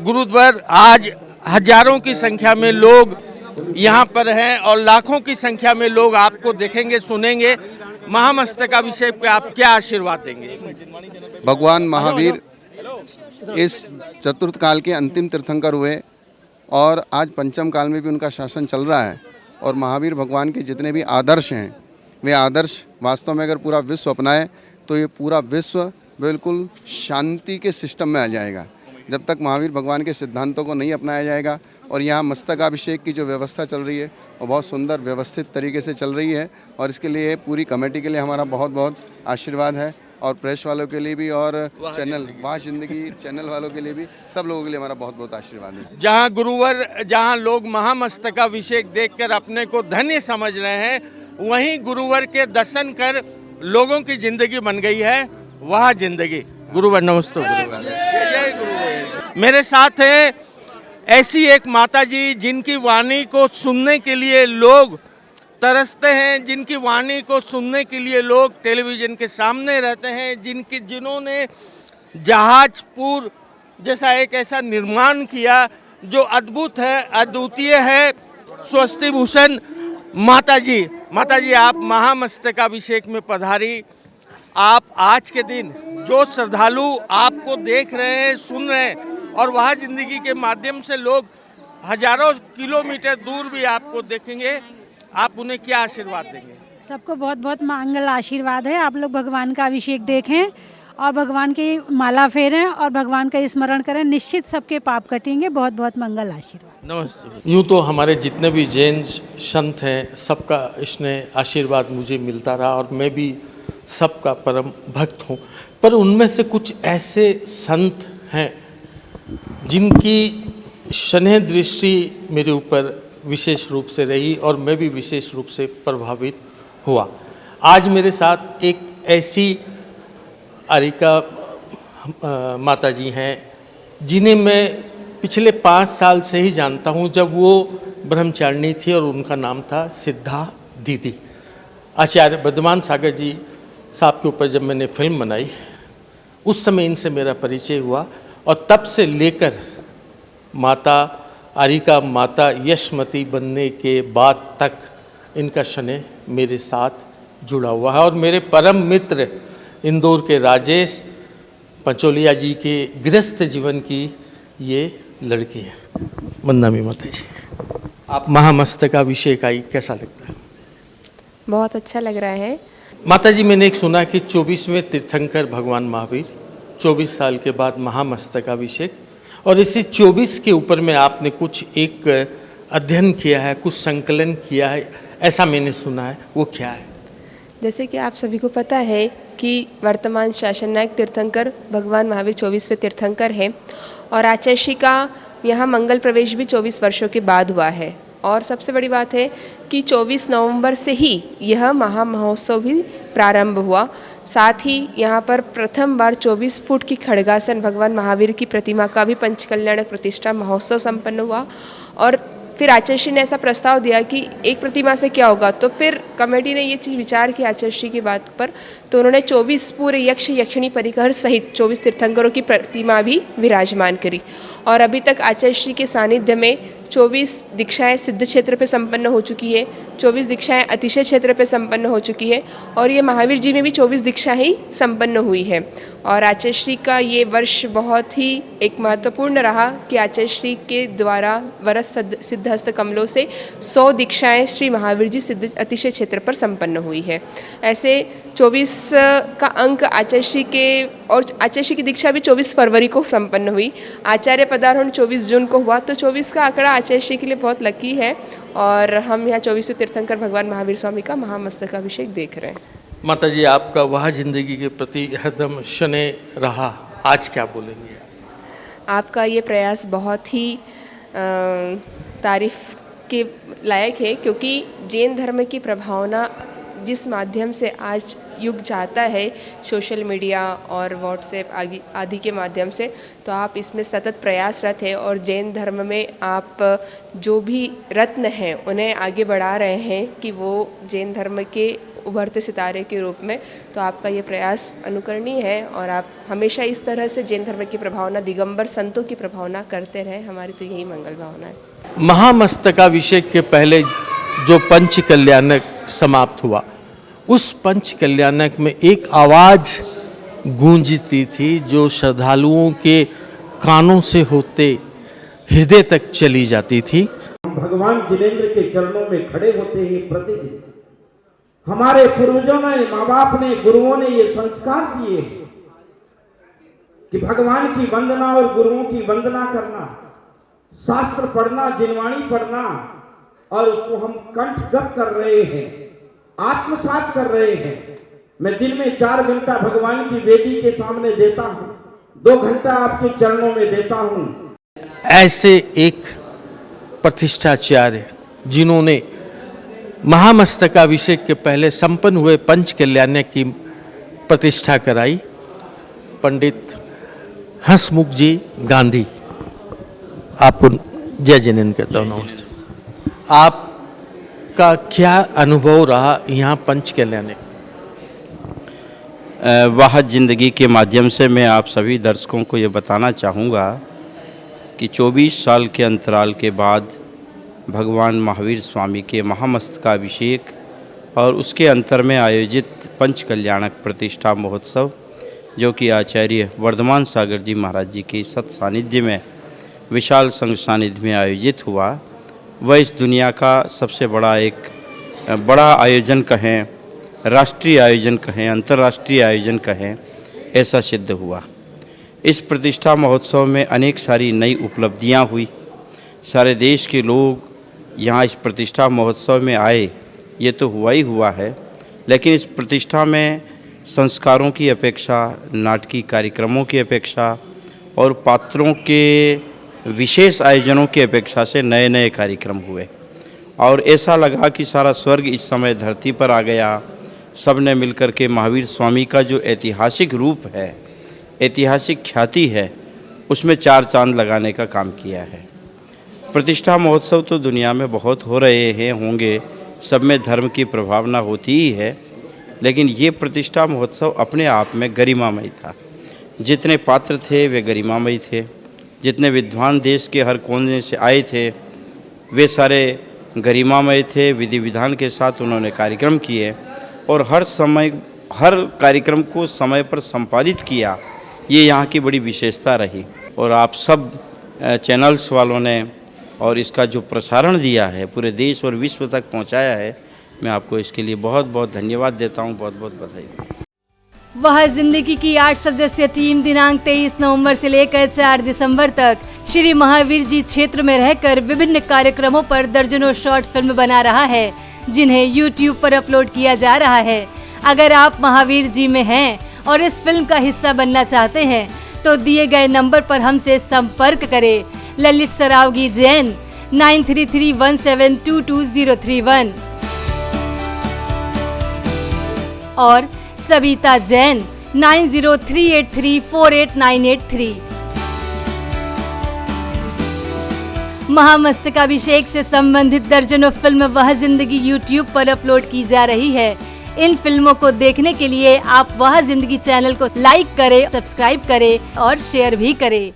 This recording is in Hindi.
गुरुद्वार आज हजारों की संख्या में लोग यहाँ पर हैं और लाखों की संख्या में लोग आपको देखेंगे, सुनेंगे। महामस्तकाभिषेक पे आप क्या आशीर्वाद देंगे? भगवान महावीर इस चतुर्थ काल के अंतिम तीर्थंकर हुए और आज पंचम काल में भी उनका शासन चल रहा है। और महावीर भगवान के जितने भी आदर्श हैं वे आदर्श वास्तव में अगर पूरा विश्व अपनाए तो ये पूरा विश्व बिल्कुल शांति के सिस्टम में आ जाएगा। जब तक महावीर भगवान के सिद्धांतों को नहीं अपनाया जाएगा। और यहाँ मस्तकाभिषेक की जो व्यवस्था चल रही है वो बहुत सुंदर व्यवस्थित तरीके से चल रही है और इसके लिए पूरी कमेटी के लिए हमारा बहुत बहुत आशीर्वाद है और प्रेस वालों के लिए भी और चैनल वाह जिंदगी चैनल वालों के लिए भी, सब लोगों के लिए हमारा बहुत बहुत आशीर्वाद है। जहाँ गुरुवर, जहाँ लोग महामस्तकाभिषेक देखकर अपने को धन्य समझ रहे हैं, वहीं गुरुवर के दर्शन कर लोगों की जिंदगी बन गई है वह जिंदगी। गुरुवर नमस्ते। जय गुरुवर। मेरे साथ है ऐसी एक माता जी जिनकी वाणी को सुनने के लिए लोग तरसते हैं, जिनकी वाणी को सुनने के लिए लोग टेलीविज़न के सामने रहते हैं, जिन्होंने जहाजपुर जैसा एक ऐसा निर्माण किया जो अद्भुत है, अद्वितीय है। स्वस्ति भूषण माता जी आप महामस्तकाभिषेक में पधारी। आप आज के दिन जो श्रद्धालु आपको देख रहे हैं, सुन रहे हैं और वह जिंदगी के माध्यम से लोग हजारों किलोमीटर दूर भी आपको देखेंगे, आप उन्हें क्या आशीर्वाद देंगे? सबको बहुत बहुत मंगल आशीर्वाद है। आप लोग भगवान का अभिषेक देखें और भगवान की माला फेरें और भगवान का स्मरण करें, निश्चित सबके पाप कटेंगे। बहुत बहुत मंगल आशीर्वाद। नमस्ते। यूँ तो हमारे जितने भी जैन संत हैं सबका स्नेह आशीर्वाद मुझे मिलता रहा और मैं भी सबका परम भक्त हूँ, पर उनमें से कुछ ऐसे संत हैं जिनकी स्नेह दृष्टि मेरे ऊपर विशेष रूप से रही और मैं भी विशेष रूप से प्रभावित हुआ। आज मेरे साथ एक ऐसी आरिका माता जी हैं जिन्हें मैं पिछले 5 साल से ही जानता हूँ, जब वो ब्रह्मचारिणी थी और उनका नाम था सिद्धा दीदी। आचार्य वर्धमान सागर जी साहब के ऊपर जब मैंने फिल्म बनाई उस समय इनसे मेरा परिचय हुआ और तब से लेकर माता आरिका माता यशमती बनने के बाद तक इनका स्नेह मेरे साथ जुड़ा हुआ है। और मेरे परम मित्र इंदौर के राजेश पंचोलिया जी के गृहस्थ जीवन की ये लड़की है। वंदनामी माता जी, आप महामस्तकाभिषेक आई, कैसा लगता है? बहुत अच्छा लग रहा है माता जी। मैंने एक सुना कि 24वें तीर्थंकर भगवान महावीर 24 साल के बाद महामस्तकाभिषेक, और इसी 24 के ऊपर में आपने कुछ एक अध्ययन किया है, कुछ संकलन किया है, ऐसा मैंने सुना है, वो क्या है? जैसे कि आप सभी को पता है कि वर्तमान शासन नायक तीर्थंकर भगवान महावीर 24वें तीर्थंकर हैं और आचार्य श्री का यहाँ मंगल प्रवेश भी 24 वर्षों के बाद हुआ है। और सबसे बड़ी बात है कि 24 नवंबर से ही यह महामहोत्सव भी प्रारंभ हुआ। साथ ही यहाँ पर प्रथम बार 24 फुट की खड्गासन भगवान महावीर की प्रतिमा का भी पंचकल्याणक प्रतिष्ठा महोत्सव संपन्न हुआ। और फिर आचार्य श्री ने ऐसा प्रस्ताव दिया कि एक प्रतिमा से क्या होगा, तो फिर कमेटी ने ये चीज़ विचार की आचार्य श्री की बात पर, तो उन्होंने 24 पूरे यक्ष यक्षिणी परिकर सहित 24 तीर्थंकरों की प्रतिमा भी विराजमान करी। और अभी तक आचार्य श्री के सानिध्य में 24 दीक्षाएं सिद्ध क्षेत्र पे संपन्न हो चुकी है, 24 दीक्षाएं अतिशय क्षेत्र पे संपन्न हो चुकी है और ये महावीर जी में भी 24 दीक्षाएं ही संपन्न हुई है। और आचार्य श्री का ये वर्ष बहुत ही एक महत्वपूर्ण रहा कि आचार्य श्री के द्वारा वरस सिद्धहस्त कमलों से 100 दीक्षाएं श्री महावीर जी सिद्ध अतिशय क्षेत्र पर संपन्न हुई है। ऐसे 24 का अंक आचार्य श्री के, और आचार्य श्री की दीक्षा भी 24 फरवरी को संपन्न हुई। आचार्य पदारोहण 24 जून को हुआ, तो 24 का आंकड़ा आचार्य श्री के लिए बहुत लकी है। और हम यहाँ 24वें तीर्थंकर भगवान महावीर स्वामी का महामस्तकाभिषेक देख रहे हैं। माता जी, आपका वह जिंदगी के प्रति हरदम स्नेह रहा, आज क्या बोलेंगे? आपका ये प्रयास बहुत ही तारीफ के लायक है, क्योंकि जैन धर्म की प्रभावना जिस माध्यम से आज युग जाता है, सोशल मीडिया और व्हाट्सएप आदि के माध्यम से, तो आप इसमें सतत प्रयासरत है और जैन धर्म में आप जो भी रत्न हैं उन्हें आगे बढ़ा रहे हैं कि वो जैन धर्म के उभरते सितारे के रूप में। तो आपका ये प्रयास अनुकरणीय है और आप हमेशा इस तरह से जैन धर्म की प्रभावना, दिगंबर संतों की प्रभावना करते रहें, हमारी तो यही मंगल भावना है। महामस्तकाभिषेक के पहले जो पंच कल्याणक समाप्त हुआ, उस पंच कल्याणक में एक आवाज़ गूंजती थी जो श्रद्धालुओं के कानों से होते हृदय तक चली जाती थी। भगवान जिनेंद्र के चरणों में खड़े होते ही प्रतिदिन हमारे पूर्वजों ने, माँ बाप ने, गुरुओं ने ये संस्कार दिए कि भगवान की वंदना और गुरुओं की वंदना करना, शास्त्र पढ़ना, जिनवाणी पढ़ना, और उसको हम कंठगत कर रहे हैं, आत्मसात कर रहे हैं। मैं दिन में 4 घंटा भगवान की वेदी के सामने देता हूँ, 2 घंटा आपके चरणों में देता हूँ। ऐसे एक प्रतिष्ठाचार्य जिन्होंने महामस्तकाभिषेक के पहले संपन्न हुए पंच कल्याणक की प्रतिष्ठा कराई, पंडित हंसमुख जी गांधी, आपको जय जिनेंद्र कहता हूँ, नमस्ते। आपका क्या अनुभव रहा यहाँ पंच कल्याणक? वाह जिंदगी के माध्यम से मैं आप सभी दर्शकों को ये बताना चाहूँगा कि 24 साल के अंतराल के बाद भगवान महावीर स्वामी के महामस्तकाभिषेक और उसके अंतर में आयोजित पंच कल्याणक प्रतिष्ठा महोत्सव, जो कि आचार्य वर्धमान सागर जी महाराज जी के सत सानिध्य में, विशाल संघ सानिध्य में आयोजित हुआ, वह इस दुनिया का सबसे बड़ा आयोजन कहें, राष्ट्रीय आयोजन कहें, अंतर्राष्ट्रीय आयोजन कहें, ऐसा सिद्ध हुआ। इस प्रतिष्ठा महोत्सव में अनेक सारी नई उपलब्धियां हुई। सारे देश के लोग यहाँ इस प्रतिष्ठा महोत्सव में आए, ये तो हुआ ही हुआ है, लेकिन इस प्रतिष्ठा में संस्कारों की अपेक्षा, नाटकीय कार्यक्रमों की अपेक्षा और पात्रों के विशेष आयोजनों की अपेक्षा से नए नए कार्यक्रम हुए और ऐसा लगा कि सारा स्वर्ग इस समय धरती पर आ गया। सब ने मिलकर के महावीर स्वामी का जो ऐतिहासिक रूप है, ऐतिहासिक ख्याति है, उसमें 4 चांद लगाने का काम किया है। प्रतिष्ठा महोत्सव तो दुनिया में बहुत हो रहे हैं, होंगे, सब में धर्म की प्रभावना होती ही है, लेकिन ये प्रतिष्ठा महोत्सव अपने आप में गरिमामय था। जितने पात्र थे वे गरिमामय थे, जितने विद्वान देश के हर कोने से आए थे वे सारे गरिमामय थे। विधि विधान के साथ उन्होंने कार्यक्रम किए और हर कार्यक्रम को समय पर संपादित किया, ये यहाँ की बड़ी विशेषता रही। और आप सब चैनल्स वालों ने और इसका जो प्रसारण दिया है, पूरे देश और विश्व तक पहुँचाया है, मैं आपको इसके लिए बहुत बहुत धन्यवाद देता हूँ, बहुत बहुत बधाई। वह जिंदगी की 8 सदस्यीय टीम दिनांक 23 नवंबर से लेकर 4 दिसंबर तक श्री महावीर जी क्षेत्र में रहकर विभिन्न कार्यक्रमों पर दर्जनों शॉर्ट फिल्म बना रहा है, जिन्हें YouTube पर अपलोड किया जा रहा है। अगर आप महावीर जी में हैं और इस फिल्म का हिस्सा बनना चाहते हैं तो दिए गए नंबर पर हमसे संपर्क करें। ललित सरावगी जैन 9331722031 और सविता जैन 9038348983। महामस्तकाभिषेक से संबंधित दर्जनों फिल्म वह जिंदगी YouTube पर अपलोड की जा रही है। इन फिल्मों को देखने के लिए आप वह जिंदगी चैनल को लाइक करें, सब्सक्राइब करें और शेयर भी करें।